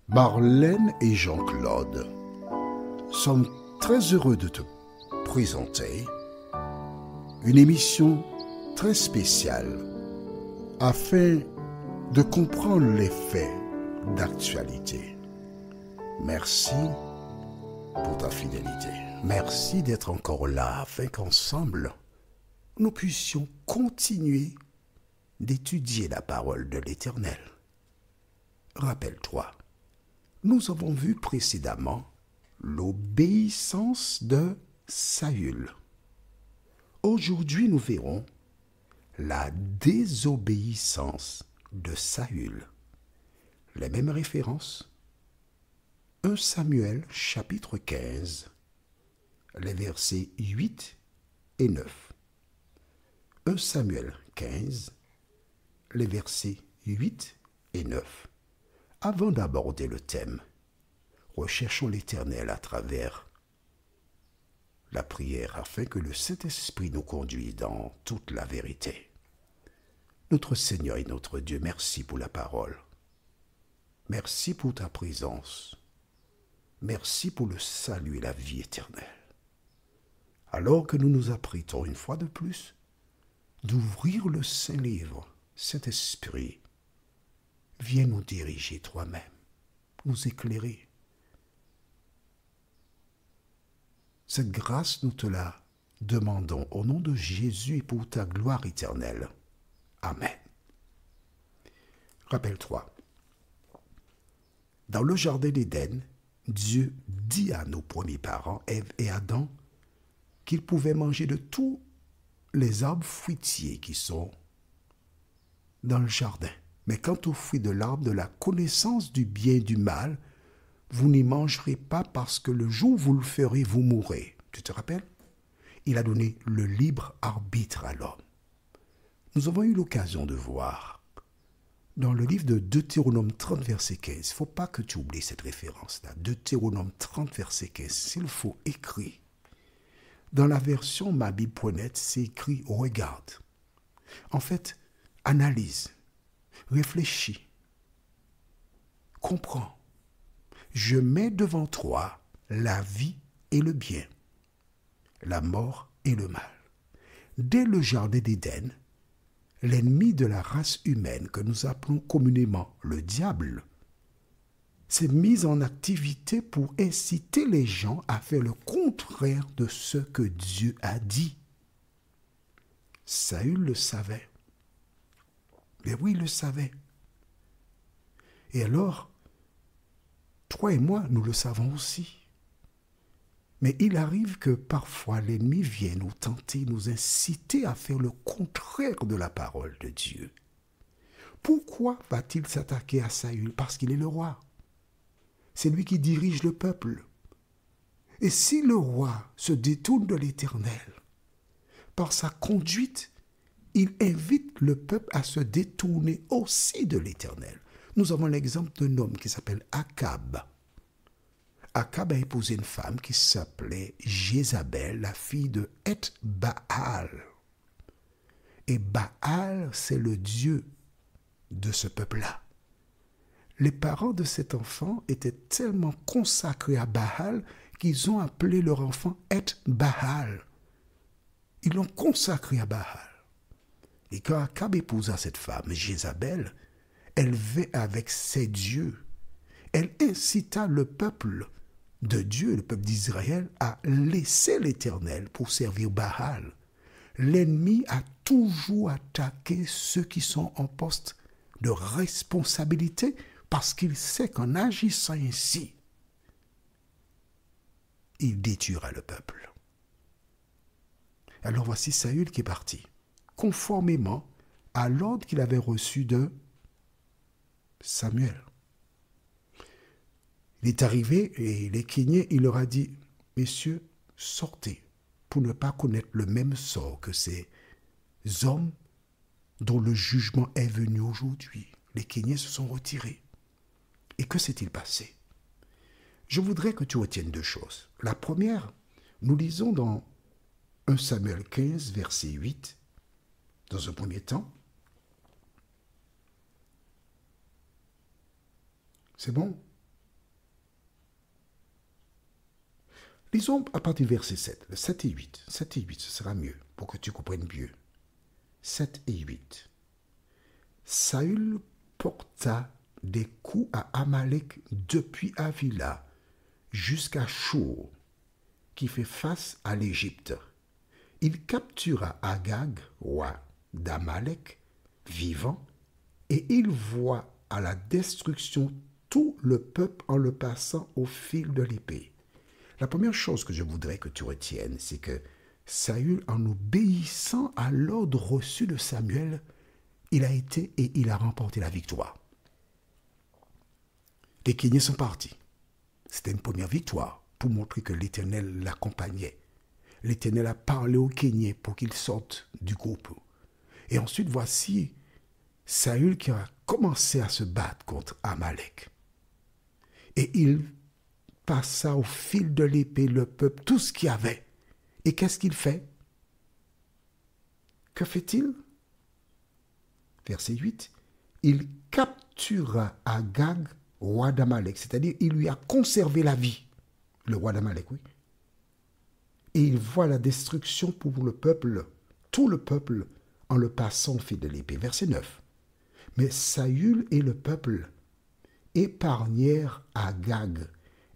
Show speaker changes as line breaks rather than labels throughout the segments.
Marlène et Jean-Claude sommes très heureux de te présenter une émission très spéciale afin de comprendre les faits d'actualité. Merci pour ta fidélité. Merci d'être encore là afin qu'ensemble, nous puissions continuer d'étudier la parole de l'Éternel. Rappelle-toi, nous avons vu précédemment l'obéissance de Saül. Aujourd'hui, nous verrons la désobéissance de Saül. Les mêmes références. 1 Samuel chapitre 15, les versets 8 et 9. 1 Samuel 15, les versets 8 et 9. Avant d'aborder le thème, recherchons l'Éternel à travers la prière afin que le Saint-Esprit nous conduise dans toute la vérité. Notre Seigneur et notre Dieu, merci pour la parole. Merci pour ta présence. Merci pour le salut et la vie éternelle. Alors que nous nous apprêtons une fois de plus d'ouvrir le Saint-Livre, Saint-Esprit, viens nous diriger toi-même, nous éclairer. Cette grâce, nous te la demandons au nom de Jésus et pour ta gloire éternelle. Amen. Rappelle-toi, dans le jardin d'Éden, Dieu dit à nos premiers parents, Ève et Adam, qu'ils pouvaient manger de tous les arbres fruitiers qui sont dans le jardin. Mais quant au fruit de l'arbre de la connaissance du bien et du mal, vous n'y mangerez pas parce que le jour où vous le ferez, vous mourrez. Tu te rappelles? Il a donné le libre arbitre à l'homme. Nous avons eu l'occasion de voir dans le livre de Deutéronome 30, verset 15. Il ne faut pas que tu oublies cette référence-là. Deutéronome 30, verset 15. S'il faut écrire. Dans la version mabible.net, c'est écrit « Regarde ». En fait, analyse. Réfléchis, comprends. Je mets devant toi la vie et le bien, la mort et le mal. Dès le jardin d'Éden, l'ennemi de la race humaine que nous appelons communément le diable s'est mis en activité pour inciter les gens à faire le contraire de ce que Dieu a dit. Saül le savait. Mais oui, il le savait. Et alors, toi et moi, nous le savons aussi. Mais il arrive que parfois l'ennemi vienne nous tenter, nous inciter à faire le contraire de la parole de Dieu. Pourquoi va-t-il s'attaquer à Saül? Parce qu'il est le roi. C'est lui qui dirige le peuple. Et si le roi se détourne de l'Éternel, par sa conduite, il invite le peuple à se détourner aussi de l'Éternel. Nous avons l'exemple d'un homme qui s'appelle Akab. Akab a épousé une femme qui s'appelait Jézabel, la fille de Et-Baal. Et Baal, c'est le dieu de ce peuple-là. Les parents de cet enfant étaient tellement consacrés à Baal qu'ils ont appelé leur enfant Et-Baal. Ils l'ont consacré à Baal. Et quand Akab épousa cette femme, Jézabel, elle vint avec ses dieux. Elle incita le peuple de Dieu, le peuple d'Israël, à laisser l'Éternel pour servir Baal. L'ennemi a toujours attaqué ceux qui sont en poste de responsabilité parce qu'il sait qu'en agissant ainsi, il détruira le peuple. Alors voici Saül qui est parti, conformément à l'ordre qu'il avait reçu de Samuel. Il est arrivé et les Kéniens, il leur a dit, « Messieurs, sortez pour ne pas connaître le même sort que ces hommes dont le jugement est venu aujourd'hui. » Les Kéniens se sont retirés. Et que s'est-il passé? Je voudrais que tu retiennes deux choses. La première, nous lisons dans 1 Samuel 15, verset 8, dans un premier temps, C'est bon? Lisons à partir du verset 7, le 7 et 8. 7 et 8, ce sera mieux pour que tu comprennes mieux. 7 et 8. Saül porta des coups à Amalek depuis Avila jusqu'à Chour, qui fait face à l'Égypte. Il captura Agag, roi d'Amalek, vivant, et il voit à la destruction tout le peuple en le passant au fil de l'épée. La première chose que je voudrais que tu retiennes, c'est que Saül, en obéissant à l'ordre reçu de Samuel, il a été et il a remporté la victoire. Les Kéniens sont partis. C'était une première victoire pour montrer que l'Éternel l'accompagnait. L'Éternel a parlé aux Kéniens pour qu'ils sortent du groupe. Et ensuite, voici Saül qui a commencé à se battre contre Amalek. Et il passa au fil de l'épée le peuple, tout ce qu'il y avait. Et qu'est-ce qu'il fait? Que fait-il? Verset 8. Il captura Agag, roi d'Amalek, c'est-à-dire il lui a conservé la vie, le roi d'Amalek, oui. Et il voit la destruction pour le peuple, tout le peuple, en le passant au fil de l'épée. Verset 9. Mais Saül et le peuple épargnèrent Agag,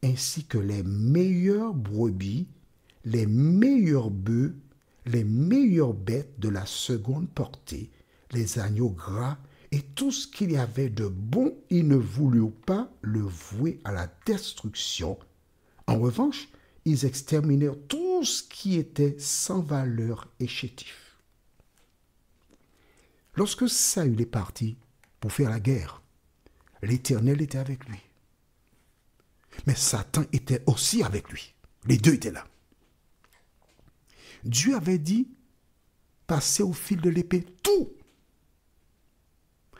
ainsi que les meilleures brebis, les meilleurs bœufs, les meilleures bêtes de la seconde portée, les agneaux gras, et tout ce qu'il y avait de bon, ils ne voulurent pas le vouer à la destruction. En revanche, ils exterminèrent tout ce qui était sans valeur et chétif. Lorsque Saül est parti pour faire la guerre, l'Éternel était avec lui. Mais Satan était aussi avec lui. Les deux étaient là. Dieu avait dit, passez au fil de l'épée tout.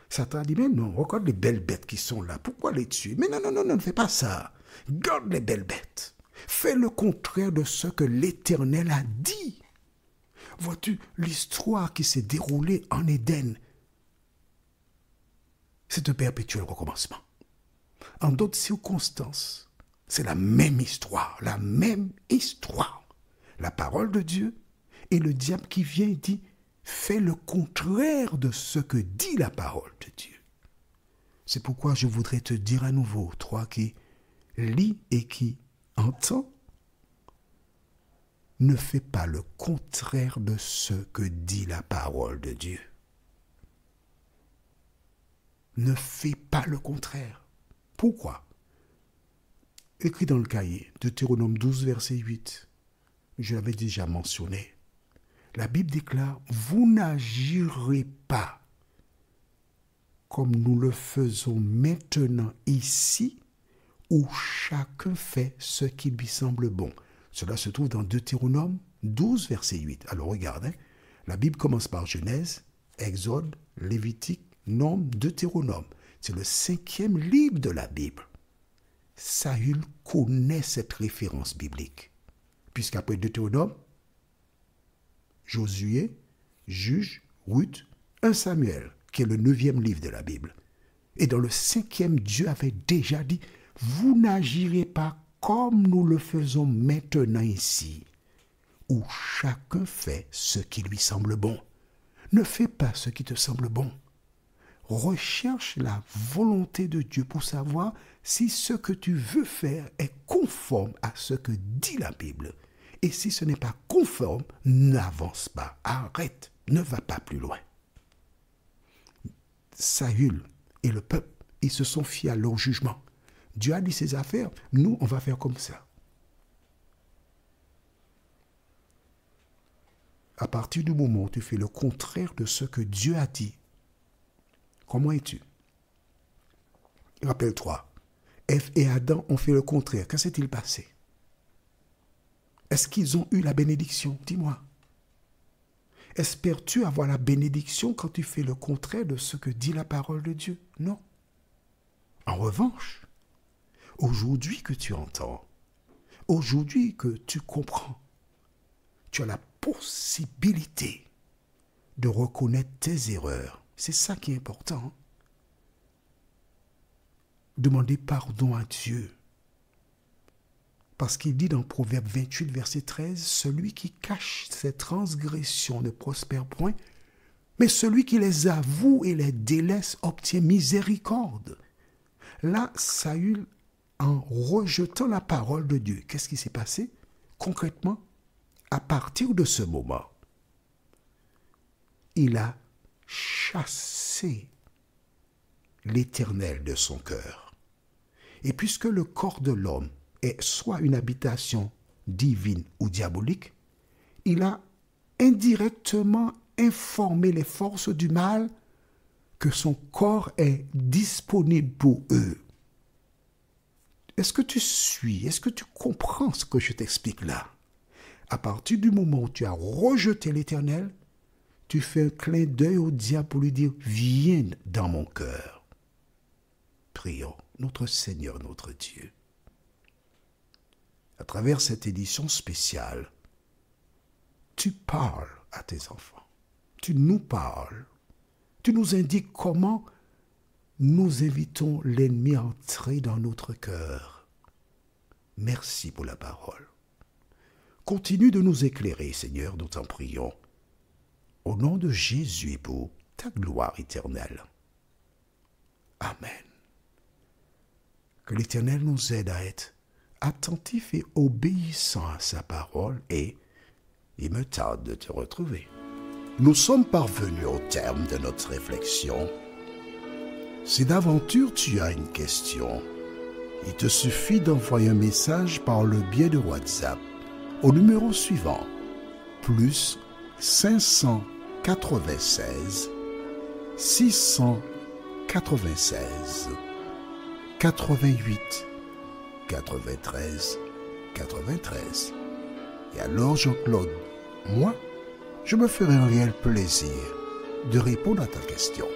Satan a dit, mais non, regarde les belles bêtes qui sont là. Pourquoi les tuer? Mais non, ne fais pas ça. Garde les belles bêtes. Fais le contraire de ce que l'Éternel a dit. Vois-tu l'histoire qui s'est déroulée en Éden? C'est un perpétuel recommencement. En d'autres circonstances, c'est la même histoire, la même histoire. La parole de Dieu et le diable qui vient et dit, fais le contraire de ce que dit la parole de Dieu. C'est pourquoi je voudrais te dire à nouveau, toi qui lis et qui entends, ne fais pas le contraire de ce que dit la parole de Dieu. Ne fais pas le contraire. Pourquoi? Écrit dans le cahier, Deutéronome 12, verset 8, je l'avais déjà mentionné. La Bible déclare, vous n'agirez pas comme nous le faisons maintenant ici, où chacun fait ce qui lui semble bon. Cela se trouve dans Deutéronome 12, verset 8. Alors regarde, la Bible commence par Genèse, Exode, Lévitique, Nombre, Deutéronome. C'est le 5e livre de la Bible. Saül connaît cette référence biblique. Puisqu'après Deutéronome, Josué, Juge, Ruth, 1 Samuel, qui est le 9e livre de la Bible. Et dans le 5e, Dieu avait déjà dit, vous n'agirez pas comme nous le faisons maintenant ici, où chacun fait ce qui lui semble bon. Ne fais pas ce qui te semble bon. Recherche la volonté de Dieu pour savoir si ce que tu veux faire est conforme à ce que dit la Bible. Et si ce n'est pas conforme, n'avance pas, arrête, ne va pas plus loin. Saül et le peuple, ils se sont fiés à leur jugement. Dieu a dit ses affaires, nous, on va faire comme ça. À partir du moment où tu fais le contraire de ce que Dieu a dit, comment es-tu? Rappelle-toi, Ève et Adam ont fait le contraire. Que s'est-il passé? Est-ce qu'ils ont eu la bénédiction? Dis-moi. Espères-tu avoir la bénédiction quand tu fais le contraire de ce que dit la parole de Dieu? Non. En revanche, aujourd'hui que tu entends, aujourd'hui que tu comprends, tu as la possibilité de reconnaître tes erreurs. C'est ça qui est important. Demander pardon à Dieu. Parce qu'il dit dans Proverbe 28, verset 13, « Celui qui cache ses transgressions ne prospère point, mais celui qui les avoue et les délaisse obtient miséricorde. » Là, Saül, en rejetant la parole de Dieu, qu'est-ce qui s'est passé? Concrètement, à partir de ce moment, il a chassé l'Éternel de son cœur. Et puisque le corps de l'homme est soit une habitation divine ou diabolique, il a indirectement informé les forces du mal que son corps est disponible pour eux. Est-ce que tu suis? Est-ce que tu comprends ce que je t'explique là? À partir du moment où tu as rejeté l'Éternel, tu fais un clin d'œil au diable pour lui dire « Viens dans mon cœur ». Prions notre Seigneur, notre Dieu. À travers cette édition spéciale, tu parles à tes enfants. Tu nous parles. Tu nous indiques comment nous invitons l'ennemi à entrer dans notre cœur. Merci pour la parole. Continue de nous éclairer, Seigneur, nous t'en prions. Au nom de Jésus et pour ta gloire éternelle. Amen. Que l'Éternel nous aide à être attentifs et obéissants à sa parole et il me tarde de te retrouver. Nous sommes parvenus au terme de notre réflexion. Si d'aventure tu as une question, il te suffit d'envoyer un message par le biais de WhatsApp au numéro suivant, plus 596 696 88 93 93. Et alors Jean-Claude, moi, je me ferai un réel plaisir de répondre à ta question.